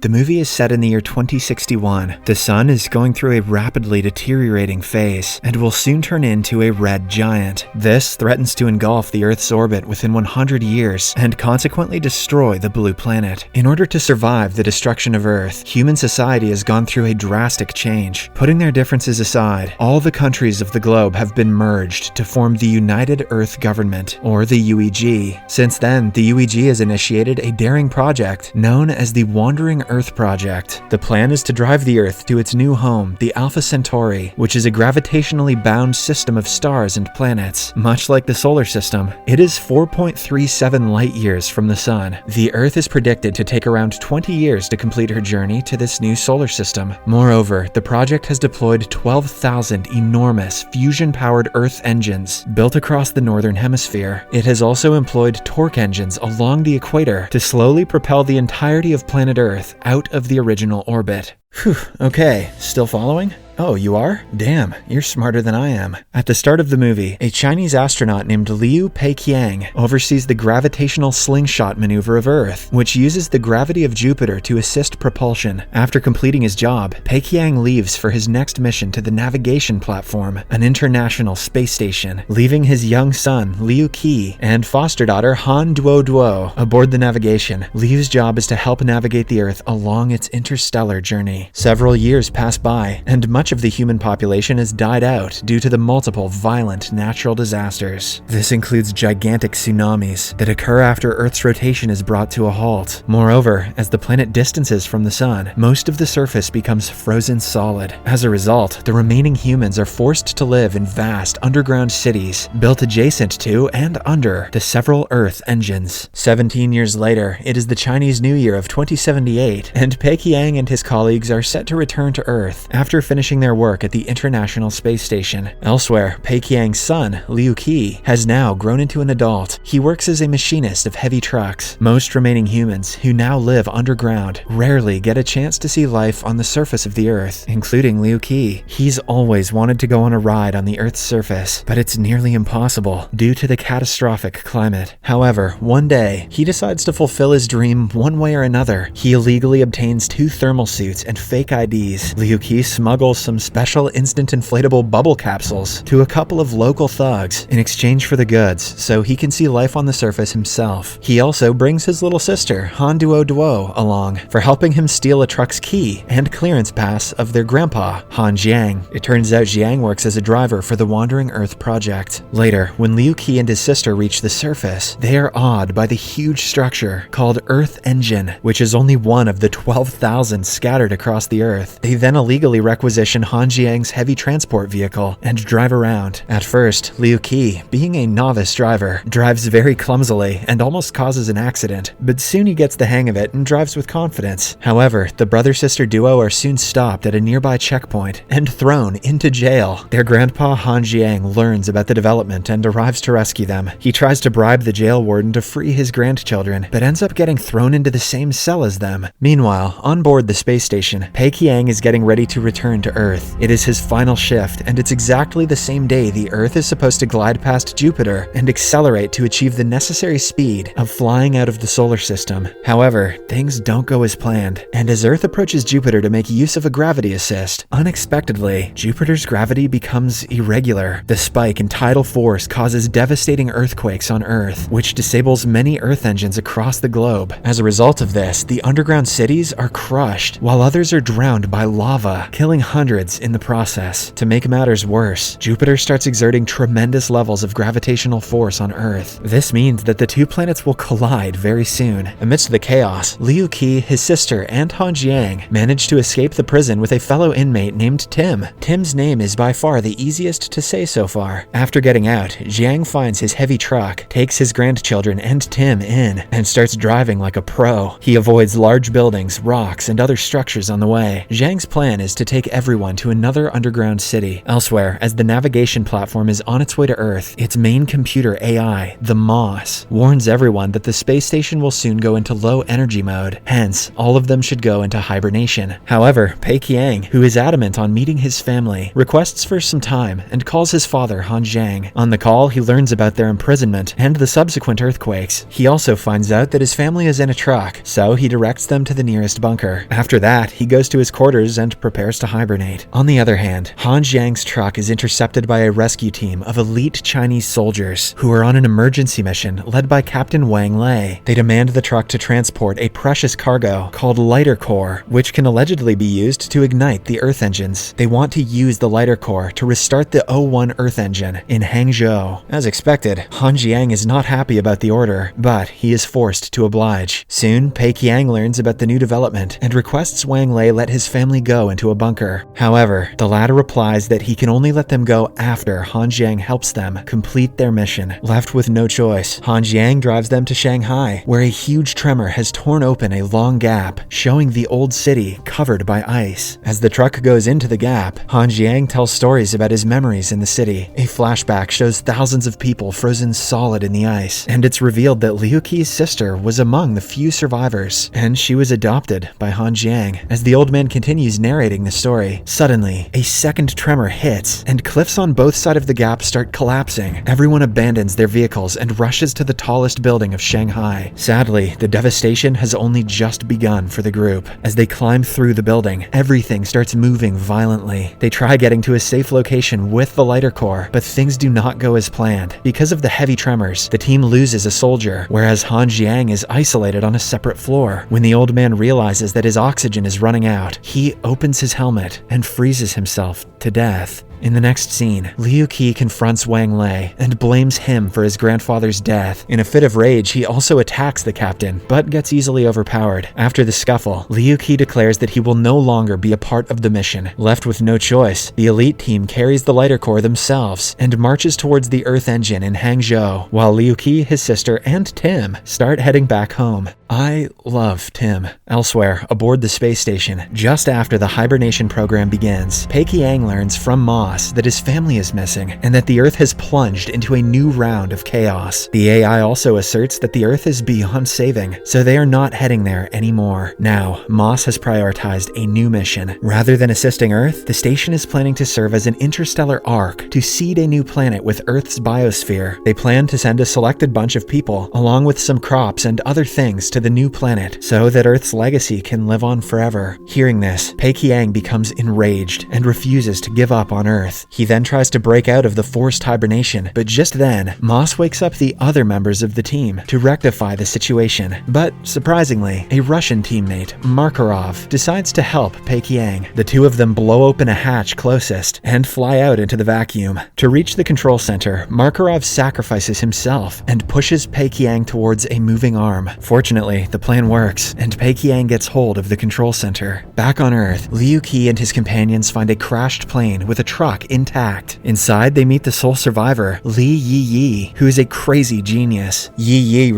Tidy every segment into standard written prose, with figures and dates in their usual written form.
The movie is set in the year 2061. The sun is going through a rapidly deteriorating phase and will soon turn into a red giant. This threatens to engulf the Earth's orbit within 100 years and consequently destroy the blue planet. In order to survive the destruction of Earth, human society has gone through a drastic change. Putting their differences aside, all the countries of the globe have been merged to form the United Earth Government, or the UEG. Since then, the UEG has initiated a daring project known as the Wandering Earth Project. The plan is to drive the Earth to its new home, the Alpha Centauri, which is a gravitationally bound system of stars and planets. Much like the solar system, it is 4.37 light years from the sun. The Earth is predicted to take around 20 years to complete her journey to this new solar system. Moreover, the project has deployed 12,000 enormous fusion-powered Earth engines built across the northern hemisphere. It has also employed torque engines along the equator to slowly propel the entirety of planet Earth out of the original orbit. Phew, okay, still following? Oh, you are? Damn, you're smarter than I am. At the start of the movie, a Chinese astronaut named Liu Peiqiang oversees the gravitational slingshot maneuver of Earth, which uses the gravity of Jupiter to assist propulsion. After completing his job, Peiqiang leaves for his next mission to the navigation platform, an international space station, leaving his young son, Liu Qi, and foster daughter Han Duo aboard the navigation. Liu's job is to help navigate the Earth along its interstellar journey. Several years pass by, and much of the human population has died out due to the multiple violent natural disasters. This includes gigantic tsunamis that occur after Earth's rotation is brought to a halt. Moreover, as the planet distances from the sun, most of the surface becomes frozen solid. As a result, the remaining humans are forced to live in vast underground cities built adjacent to and under the several Earth engines. 17 years later, it is the Chinese New Year of 2078, and Peiqiang and his colleagues are set to return to Earth after finishing their work at the International Space Station. Elsewhere, Peiqiang's son, Liu Qi, has now grown into an adult. He works as a machinist of heavy trucks. Most remaining humans, who now live underground, rarely get a chance to see life on the surface of the Earth, including Liu Qi. He's always wanted to go on a ride on the Earth's surface, but it's nearly impossible due to the catastrophic climate. However, one day, he decides to fulfill his dream one way or another. He illegally obtains 2 thermal suits and fake IDs. Liu Qi smuggles some special instant inflatable bubble capsules to a couple of local thugs in exchange for the goods so he can see life on the surface himself. He also brings his little sister, Han Duo along for helping him steal a truck's key and clearance pass of their grandpa, Han Jiang. It turns out Jiang works as a driver for the Wandering Earth Project. Later, when Liu Qi and his sister reach the surface, they are awed by the huge structure called Earth Engine, which is only one of the 12,000 scattered across the Earth. They then illegally requisition Han Jiang's heavy transport vehicle and drive around. At first, Liu Qi, being a novice driver, drives very clumsily and almost causes an accident, but soon he gets the hang of it and drives with confidence. However, the brother-sister duo are soon stopped at a nearby checkpoint and thrown into jail. Their grandpa Han Jiang learns about the development and arrives to rescue them. He tries to bribe the jail warden to free his grandchildren, but ends up getting thrown into the same cell as them. Meanwhile, on board the space station, Peiqiang is getting ready to return to Earth. It is his final shift, and it's exactly the same day the Earth is supposed to glide past Jupiter and accelerate to achieve the necessary speed of flying out of the solar system. However, things don't go as planned, and as Earth approaches Jupiter to make use of a gravity assist, unexpectedly, Jupiter's gravity becomes irregular. The spike in tidal force causes devastating earthquakes on Earth, which disables many Earth engines across the globe. As a result of this, the underground cities are crushed, while others are drowned by lava, killing hundreds in the process. To make matters worse, Jupiter starts exerting tremendous levels of gravitational force on Earth. This means that the 2 planets will collide very soon. Amidst the chaos, Liu Qi, his sister, and Han Jiang manage to escape the prison with a fellow inmate named Tim. Tim's name is by far the easiest to say so far. After getting out, Jiang finds his heavy truck, takes his grandchildren and Tim in, and starts driving like a pro. He avoids large buildings, rocks, and other structures on on the way. Zhang's plan is to take everyone to another underground city. Elsewhere, as the navigation platform is on its way to Earth, its main computer AI, the Moss, warns everyone that the space station will soon go into low energy mode. Hence, all of them should go into hibernation. However, Pei Qiang, who is adamant on meeting his family, requests for some time and calls his father Han Zhang. On the call, he learns about their imprisonment and the subsequent earthquakes. He also finds out that his family is in a truck, so he directs them to the nearest bunker. After that, he goes to his quarters and prepares to hibernate. On the other hand, Han Zhang's truck is intercepted by a rescue team of elite Chinese soldiers who are on an emergency mission led by Captain Wang Lei. They demand the truck to transport a precious cargo called lighter core, which can allegedly be used to ignite the Earth engines. They want to use the lighter core to restart the O1 Earth engine in Hangzhou. As expected, Han Jiang is not happy about the order, but he is forced to oblige. Soon, Pei Qiang learns about the new development and requests Wang Lei let his family go into a bunker. However, the latter replies that he can only let them go after Han Jiang helps them complete their mission. Left with no choice, Han Jiang drives them to Shanghai, where a huge tremor has torn open a long gap, showing the old city covered by ice. As the truck goes into the gap, Han Jiang tells stories about his memories in the city. A flashback shows thousands of people frozen solid in the ice, and it's revealed that Liu Qi's sister was among the few survivors, and she was adopted by Han Jiang. As the old man continues narrating the story, suddenly, a second tremor hits, and cliffs on both sides of the gap start collapsing. Everyone abandons their vehicles and rushes to the tallest building of Shanghai. Sadly, the devastation has only just begun for the group. As they climb through the building, everything starts moving violently. They try getting to a safe location with the lighter core, but things do not go as planned. Because of the heavy tremors, the team loses a soldier, whereas Han Jiang is isolated on a separate floor. When the old man realizes that his oxygen is running out, he opens his helmet and freezes himself to death. In the next scene, Liu Qi confronts Wang Lei and blames him for his grandfather's death. In a fit of rage, he also attacks the captain, but gets easily overpowered. After the scuffle, Liu Qi declares that he will no longer be a part of the mission. Left with no choice, the elite team carries the lighter core themselves and marches towards the Earth engine in Hangzhou, while Liu Qi, his sister, and Tim start heading back home. I love Tim. Elsewhere, aboard the space station, just after the hibernation program begins, Pei Qiang learns from Moss that his family is missing and that the Earth has plunged into a new round of chaos. The AI also asserts that the Earth is beyond saving, so they are not heading there anymore. Now, Moss has prioritized a new mission. Rather than assisting Earth, the station is planning to serve as an interstellar ark to seed a new planet with Earth's biosphere. They plan to send a selected bunch of people, along with some crops and other things, to the new planet so that Earth's legacy can live on forever. Hearing this, Pei Qiang becomes enraged and refuses to give up on Earth. He then tries to break out of the forced hibernation, but just then, Moss wakes up the other members of the team to rectify the situation. But surprisingly, a Russian teammate, Makarov, decides to help Pei Qiang. The two of them blow open a hatch closest and fly out into the vacuum. To reach the control center, Makarov sacrifices himself and pushes Pei Qiang towards a moving arm. Fortunately, the plan works, and Pei Qiang gets hold of the control center. Back on Earth, Liu Qi and his companions find a crashed plane with a truck intact. Inside, they meet the sole survivor, Li Yi, who is a crazy genius. Yi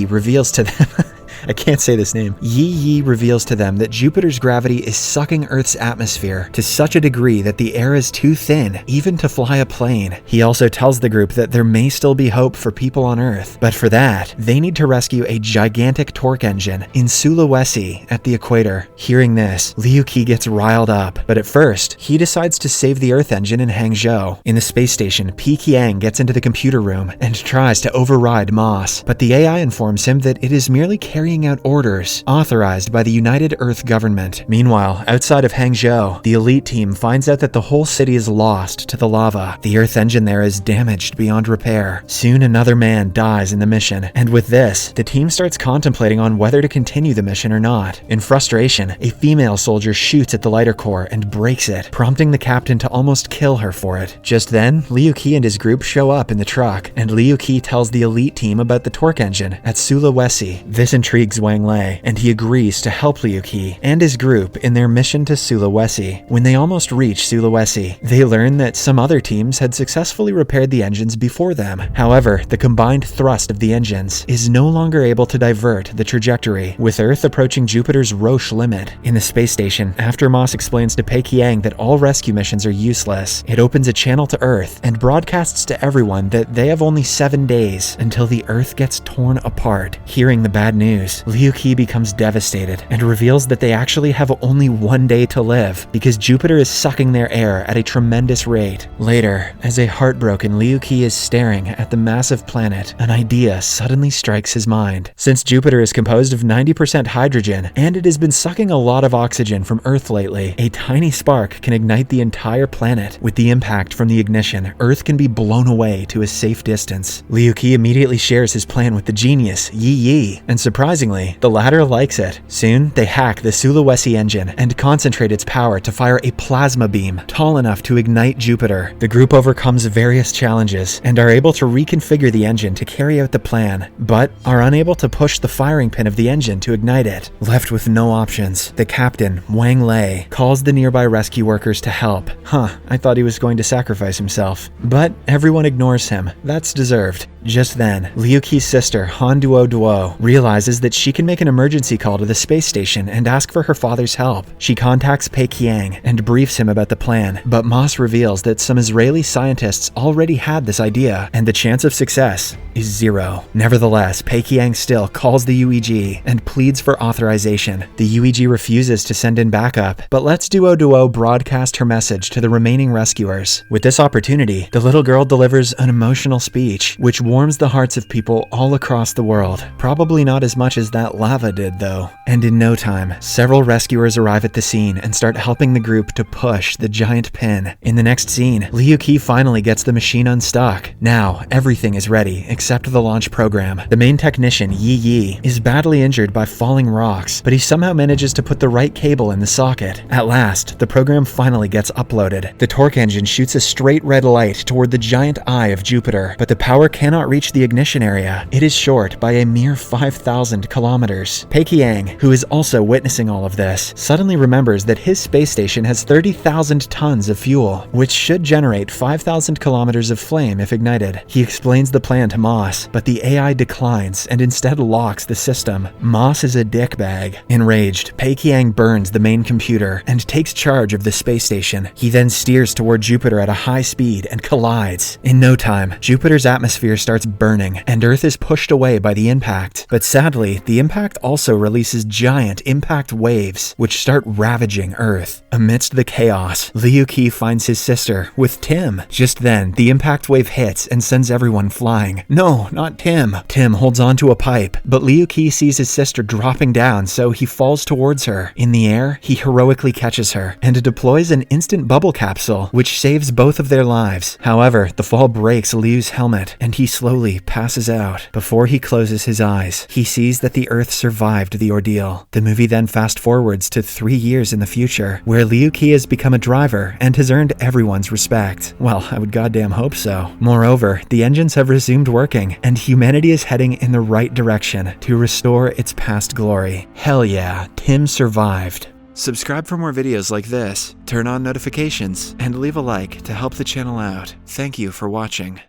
reveals to them I can't say this name. Yi reveals to them that Jupiter's gravity is sucking Earth's atmosphere to such a degree that the air is too thin even to fly a plane. He also tells the group that there may still be hope for people on Earth, but for that, they need to rescue a gigantic torque engine in Sulawesi at the equator. Hearing this, Liu Qi gets riled up, but at first, he decides to save the Earth engine in Hangzhou. In the space station, Pei Qiang gets into the computer room and tries to override Moss, but the AI informs him that it is merely carrying out orders authorized by the United Earth government. Meanwhile, outside of Hangzhou, the elite team finds out that the whole city is lost to the lava. The Earth engine there is damaged beyond repair. Soon another man dies in the mission, and with this, the team starts contemplating on whether to continue the mission or not. In frustration, a female soldier shoots at the lighter core and breaks it, prompting the captain to almost kill her for it. Just then, Liu Qi and his group show up in the truck, and Liu Qi tells the elite team about the torque engine at Sulawesi. This intrigues intrigues Wang Lei, and he agrees to help Liu Qi and his group in their mission to Sulawesi. When they almost reach Sulawesi, they learn that some other teams had successfully repaired the engines before them. However, the combined thrust of the engines is no longer able to divert the trajectory, with Earth approaching Jupiter's Roche limit. In the space station, after Moss explains to Pei Qiang that all rescue missions are useless, it opens a channel to Earth and broadcasts to everyone that they have only 7 days until the Earth gets torn apart. Hearing the bad news, Liu Qi becomes devastated and reveals that they actually have only 1 day to live because Jupiter is sucking their air at a tremendous rate. Later, as a heartbroken Liu Qi is staring at the massive planet, an idea suddenly strikes his mind. Since Jupiter is composed of 90% hydrogen and it has been sucking a lot of oxygen from Earth lately, a tiny spark can ignite the entire planet. With the impact from the ignition, Earth can be blown away to a safe distance. Liu Qi immediately shares his plan with the genius, Yi Yi, and surprisingly, the latter likes it. Soon, they hack the Sulawesi engine and concentrate its power to fire a plasma beam tall enough to ignite Jupiter. The group overcomes various challenges and are able to reconfigure the engine to carry out the plan, but are unable to push the firing pin of the engine to ignite it. Left with no options, the captain, Wang Lei, calls the nearby rescue workers to help. I thought he was going to sacrifice himself. But everyone ignores him. That's deserved. Just then, Liu Qi's sister, Han Duo Duo, realizes that she can make an emergency call to the space station and ask for her father's help. She contacts Pei Qiang and briefs him about the plan, but Moss reveals that some Israeli scientists already had this idea, and the chance of success is 0. Nevertheless, Pei Qiang still calls the UEG and pleads for authorization. The UEG refuses to send in backup, but lets Duo Duo broadcast her message to the remaining rescuers. With this opportunity, the little girl delivers an emotional speech, which warms the hearts of people all across the world. Probably not as much as that lava did, though. And in no time, several rescuers arrive at the scene and start helping the group to push the giant pin. In the next scene, Liu Qi finally gets the machine unstuck. Now, everything is ready except the launch program. The main technician, Yi Yi, is badly injured by falling rocks, but he somehow manages to put the right cable in the socket. At last, the program finally gets uploaded. The torque engine shoots a straight red light toward the giant eye of Jupiter, but the power cannot reach the ignition area. It is short by a mere 5,000 kilometers. Pei Qiang, who is also witnessing all of this, suddenly remembers that his space station has 30,000 tons of fuel, which should generate 5,000 kilometers of flame if ignited. He explains the plan to Moss, but the AI declines and instead locks the system. Moss is a dickbag. Enraged, Pei Qiang burns the main computer and takes charge of the space station. He then steers toward Jupiter at a high speed and collides. In no time, Jupiter's atmosphere starts burning, and Earth is pushed away by the impact. But sadly, the impact also releases giant impact waves, which start ravaging Earth. Amidst the chaos, Liu Qi finds his sister with Tim. Just then, the impact wave hits and sends everyone flying. No, not Tim. Tim holds onto a pipe, but Liu Qi sees his sister dropping down, so he falls towards her. In the air, he heroically catches her and deploys an instant bubble capsule, which saves both of their lives. However, the fall breaks Liu's helmet, and he slowly passes out. Before he closes his eyes, he sees that the Earth survived the ordeal. The movie then fast forwards to 3 years in the future, where Liu Qi has become a driver and has earned everyone's respect. Well, I would goddamn hope so. Moreover, the engines have resumed working, and humanity is heading in the right direction to restore its past glory. Hell yeah, Tim survived. Subscribe for more videos like this, turn on notifications, and leave a like to help the channel out. Thank you for watching.